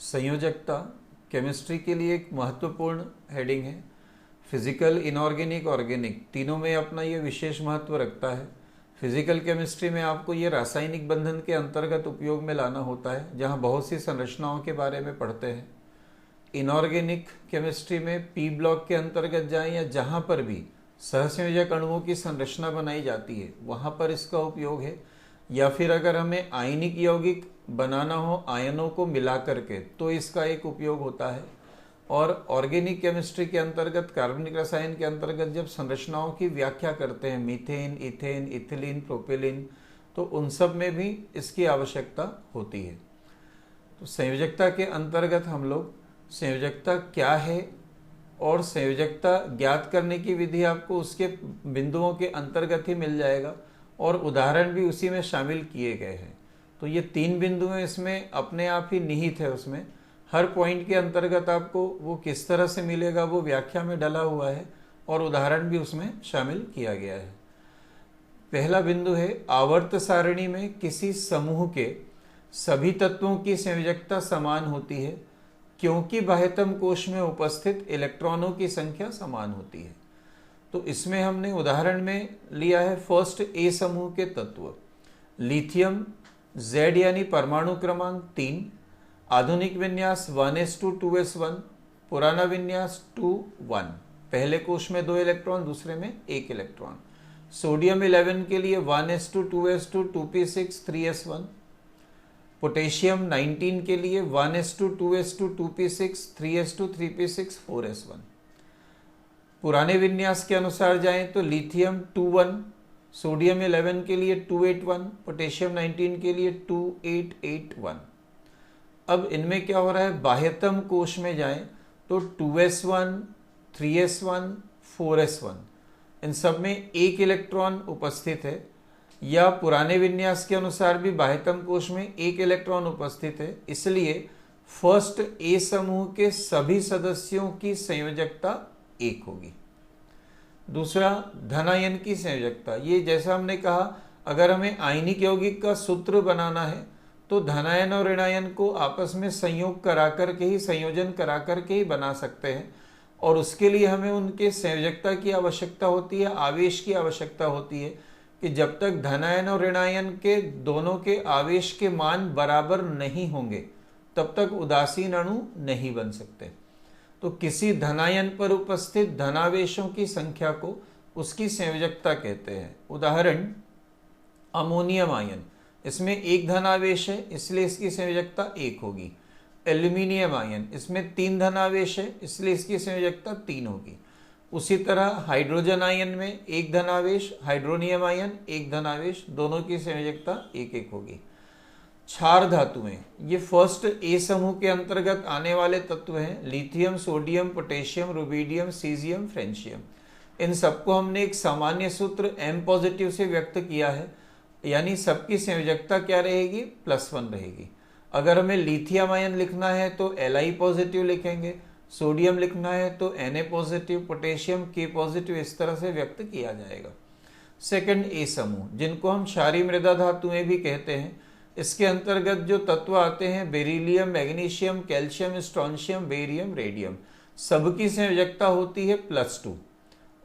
संयोजकता chemistry के लिए एक महत्वपूर्ण हेडिंग है। फिजिकल, इनऑर्गेनिक, ऑर्गेनिक तीनों में अपना ये विशेष महत्व रखता है। फिजिकल केमिस्ट्री में आपको ये रासायनिक बंधन के अंतर्गत उपयोग में लाना होता है, जहाँ बहुत सी संरचनाओं के बारे में पढ़ते हैं। इनऑर्गेनिक केमिस्ट्री में पी ब्लॉक के अंतर्गत जाएं या जहाँ पर भी सहसंयोजक अणुओं की संरचना बनाई जाती है वहाँ पर इसका उपयोग है। या फिर अगर हमें आयनिक यौगिक बनाना हो आयनों को मिला करके तो इसका एक उपयोग होता है। और ऑर्गेनिक केमिस्ट्री के अंतर्गत, कार्बनिक रसायन के अंतर्गत जब संरचनाओं की व्याख्या करते हैं, मीथेन, इथेन, इथिलीन, प्रोपेलिन, तो उन सब में भी इसकी आवश्यकता होती है। तो संयोजकता के अंतर्गत हम लोग संयोजकता क्या है और संयोजकता ज्ञात करने की विधि आपको उसके बिंदुओं के अंतर्गत ही मिल जाएगा और उदाहरण भी उसी में शामिल किए गए हैं। तो ये 3 बिंदु हैं, इसमें अपने आप ही निहित है। उसमें हर पॉइंट के अंतर्गत आपको वो किस तरह से मिलेगा वो व्याख्या में डला हुआ है और उदाहरण भी उसमें शामिल किया गया है। पहला बिंदु है, आवर्त सारणी में किसी समूह के सभी तत्वों की संयोजकता समान होती है क्योंकि बाह्यतम कोश में उपस्थित इलेक्ट्रॉनों की संख्या समान होती है। तो इसमें हमने उदाहरण में लिया है फर्स्ट ए समूह के तत्व लिथियम Z यानी परमाणु क्रमांक 3, आधुनिक विन्यास 1s2 पुराना विन्यास 2 1, पहले कोश में 2 इलेक्ट्रॉन, दूसरे में 1 इलेक्ट्रॉन। सोडियम 11 के लिए 1s2 2s2 2p6 3s1, potassium 19 के लिए 1s2 2s2 2p6 3s2 3p6 4s1। पुराने विन्यास के अनुसार जाएं तो लिथियम 2 1, सोडियम 11 के लिए 281, पोटेशियम 19 के लिए 2881। अब इनमें क्या हो रहा है, बाह्यतम कोश में जाएं तो 2s1 3s1 4s1 इन सब में 1 इलेक्ट्रॉन उपस्थित है, या पुराने विन्यास के अनुसार भी बाह्यतम कोश में 1 इलेक्ट्रॉन उपस्थित है। इसलिए फर्स्ट ए समूह के सभी सदस्यों की संयोजकता 1 होगी। दूसरा, धनायन की संयोजकता। ये जैसा हमने कहा, अगर हमें आयनिक यौगिक का सूत्र बनाना है तो धनायन और ऋणायन को आपस में संयोग करा करके ही, संयोजन करा करके ही बना सकते हैं। और उसके लिए हमें उनके संयोजकता की आवश्यकता होती है, आवेश की आवश्यकता होती है कि जब तक धनायन और ऋणायन के दोनों के आवेश के मान बराबर नहीं होंगे तब तक उदासीन अणु नहीं बन सकते। तो किसी धनायन पर उपस्थित धनावेशों की संख्या को उसकी संयोजकता कहते हैं। उदाहरण, अमोनियम आयन, इसमें 1 धनावेश है इसलिए इसकी संयोजकता 1 होगी। एल्यूमिनियम आयन, इसमें 3 धनावेश है इसलिए इसकी संयोजकता 3 होगी। उसी तरह हाइड्रोजन आयन में 1 धनावेश, हाइड्रोनियम आयन 1 धनावेश, दोनों की संयोजकता 1 होगी। क्षार धातुएं, ये फर्स्ट ए समूह के अंतर्गत आने वाले तत्व हैं। Lithium, sodium, potassium, rubidium, caesium, francium, इन सबको हमने एक सामान्य सूत्र M पॉजिटिव से व्यक्त किया है, यानी सबकी संयोजकता क्या रहेगी, +1 रहेगी। अगर हमें लिथियम आयन लिखना है तो Li पॉजिटिव लिखेंगे, सोडियम लिखना है तो Na positive, potassium K positive, इस तरह से व्यक्त किया जाएगा। सेकंड ए समूह, जिनको हम क्षारीय मृदा धातुएं भी कहते हैं, इसके अंतर्गत जो तत्व आते हैं beryllium, magnesium, calcium, strontium, barium, radium, सबकी संयोजकता होती है +2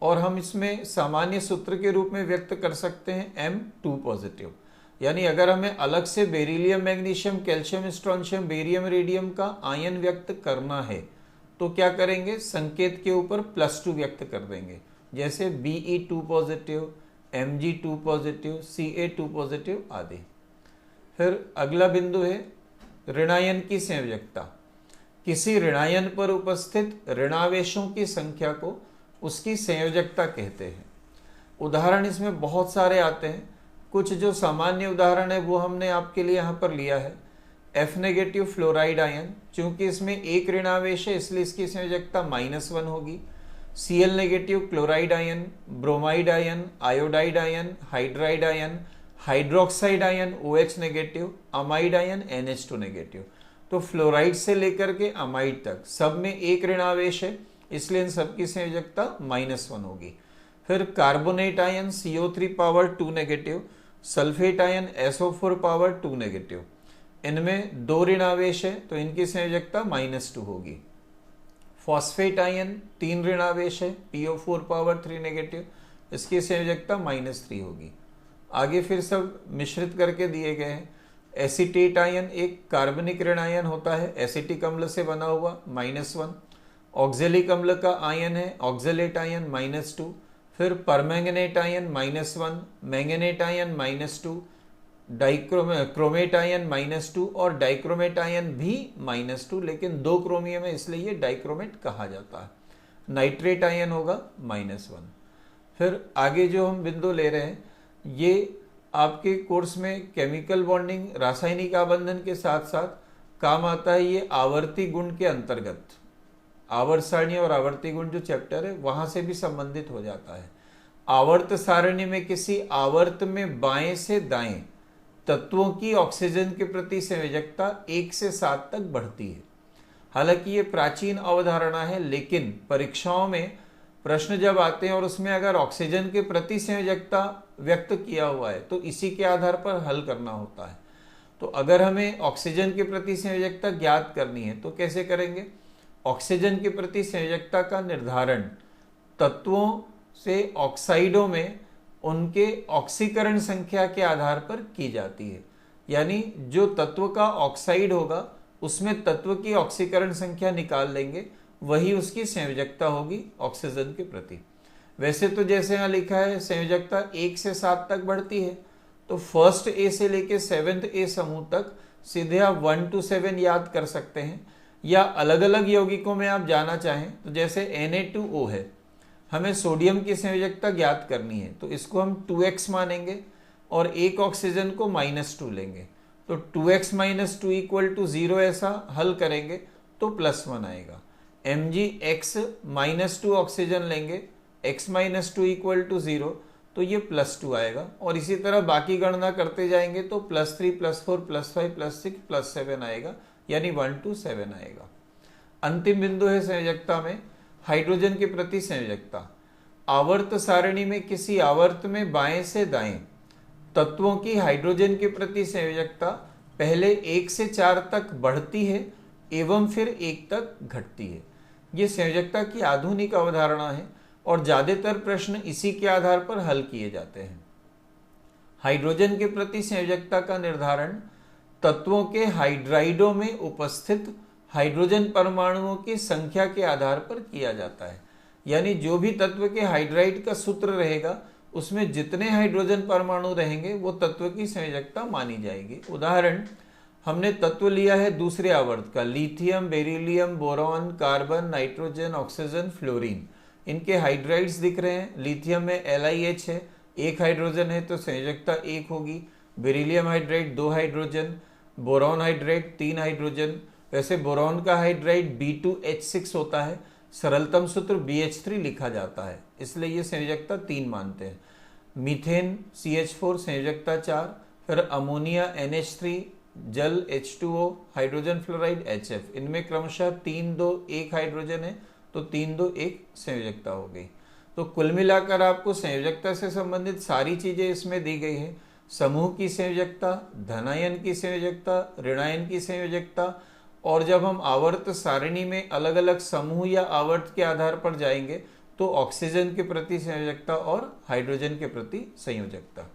और हम इसमें सामान्य सूत्र के रूप में व्यक्त कर सकते हैं M2 पॉजिटिव। यानी अगर हमें अलग से beryllium, magnesium, calcium, strontium, barium, radium का आयन व्यक्त करना है तो क्या करेंगे, संकेत के ऊपर +2 व्यक्त कर देंगे, जैसे Be2 positive, Mg2 positive, Ca2 positive आदि। फिर अगला बिंदु है ऋणायन की संयोजकता। किसी ऋणायन पर उपस्थित ऋणावेशों की संख्या को उसकी संयोजकता कहते हैं। उदाहरण इसमें बहुत सारे आते हैं, कुछ जो सामान्य उदाहरण है वो हमने आपके लिए यहाँ पर लिया है। F नेगेटिव फ्लोराइड आयन, चूंकि इसमें 1 ऋणावेश है इसलिए इसकी संयोजकता -1 होगी। Cl negative chloride ion, bromide ion, iodide ion, hydride ion, hydroxide ion OH negative, amide ion NH2 negative. तो फ्लोराइड से लेकर के अमाइड तक सब में 1 ऋणावेश है इसलिए इन सब की संयोजकता -1 होगी। फिर carbonate ion CO3 power 2 negative, sulphate ion SO4 power 2 negative, इनमें 2 ऋण आवेश है तो इनकी संयोजकता -2 होगी। फॉस्फेट आयन 3 ऋण आवेश है, PO4 पावर 3 नेगेटिव, इसकी संयोजकता -3 होगी। आगे फिर सब मिश्रित करके दिए गए हैं। एसीटेट आयन एक कार्बनिक ऋण आयन होता है, एसिटिक अम्ल से बना हुआ, -1। ऑक्जेलिक अम्ल का आयन है ऑक्जेलेट आयन, -2। फिर permanganate ion -1, manganate ion -2, chromate ion -2 और डाइक्रोमेट आयन भी -2, लेकिन 2 क्रोमियम है इसलिए ये डाइक्रोमेट कहा जाता है। नाइट्रेट आयन होगा -1। फिर आगे जो हम बिंदु ले रहे हैं ये आपके कोर्स में केमिकल बॉन्डिंग रासायनिक आबंधन के साथ साथ काम आता है। ये आवर्ती गुण के अंतर्गत, आवर्त सारणी और आवर्ती गुण जो चैप्टर है वहां से भी संबंधित हो जाता है। आवर्त सारणी में किसी आवर्त में बाएं से दाएं तत्वों की ऑक्सीजन के प्रति संयोजकता 1 से 7 तक बढ़ती है। हालांकि ये प्राचीन अवधारणा है, लेकिन परीक्षाओं में प्रश्न जब आते हैं और उसमें अगर ऑक्सीजन के प्रति संयोजकता व्यक्त किया हुआ है तो इसी के आधार पर हल करना होता है। तो अगर हमें ऑक्सीजन के प्रति संयोजकता ज्ञात करनी है तो कैसे करेंगे? ऑक्सीजन के प्रति संयोजकता का निर्धारण तत्वों से ऑक्साइडों में उनके ऑक्सीकरण संख्या के आधार पर की जाती है। यानी जो तत्व का ऑक्साइड होगा उसमें तत्व की ऑक्सीकरण संख्या निकाल लेंगे, वही उसकी संयोजकता होगी ऑक्सीजन के प्रति। वैसे तो जैसे यहाँ लिखा है संयोजकता 1 से 7 तक बढ़ती है, तो फर्स्ट ए से लेके 7th ए समूह तक सीधे आप 1 to 7 याद कर सकते हैं, या अलग अलग यौगिकों में आप जाना चाहें तो जैसे Na2O है, हमें सोडियम की संयोजकता ज्ञात करनी है तो इसको हम 2x मानेंगे और एक ऑक्सीजन को -2 लेंगे, तो 2x - 2 = 0 ऐसा हल करेंगे तो +1 आएगा। Mgx -2 ऑक्सीजन लेंगे, x - 2 = 0 तो ये +2 आएगा, और इसी तरह बाकी गणना करते जाएंगे तो +3 +4 +5 +6 +7 आएगा, यानी 1 to 7 आएगा। अंतिम बिंदु है संयोजकता में हाइड्रोजन के प्रति संयोजकता। आवर्त सारणी में किसी आवर्त में बाएं से दाएं तत्वों की हाइड्रोजन के प्रति संयोजकता पहले 1 से 4 तक बढ़ती है एवं फिर 1 तक घटती है। ये संयोजकता की आधुनिक अवधारणा है और ज्यादातर प्रश्न इसी के आधार पर हल किए जाते हैं। हाइड्रोजन के प्रति संयोजकता का निर्धारण तत्वों के हाइड्राइडों में उपस्थित हाइड्रोजन परमाणुओं की संख्या के आधार पर किया जाता है। यानी जो भी तत्व के हाइड्राइड का सूत्र रहेगा उसमें जितने हाइड्रोजन परमाणु रहेंगे वो तत्व की संयोजकता मानी जाएगी। उदाहरण, हमने तत्व लिया है दूसरे आवर्त का, lithium, beryllium, boron, carbon, nitrogen, oxygen, fluorine. इनके हाइड्राइड्स दिख रहे हैं। लिथियम में LiH है, 1 हाइड्रोजन है तो संयोजकता 1 होगी। Beryllium hydride 2 hydrogen, boron hydride 3 hydrogen. वैसे बोरॉन का हाइड्राइड B2H6 होता है, सरलतम सूत्र BH3 लिखा जाता है, इसलिए ये संयोजकता 3 मानते हैं। मीथेन CH4 संयोजकता 4, फिर अमोनिया NH3, जल H2O, हाइड्रोजन फ्लोराइड HF। इनमें क्रमशः 3 2 1 हाइड्रोजन है तो 3 2 1 संयोजकता हो गई। तो कुल मिलाकर आपको संयोजकता से संबंधित सारी चीजें इसमें दी गई है। समूह की संयोजकता, धनायन की संयोजकता, ऋणायन की संयोजकता, और जब हम आवर्त सारणी में अलग अलग समूह या आवर्त के आधार पर जाएंगे तो ऑक्सीजन के प्रति संयोजकता और हाइड्रोजन के प्रति संयोजकता।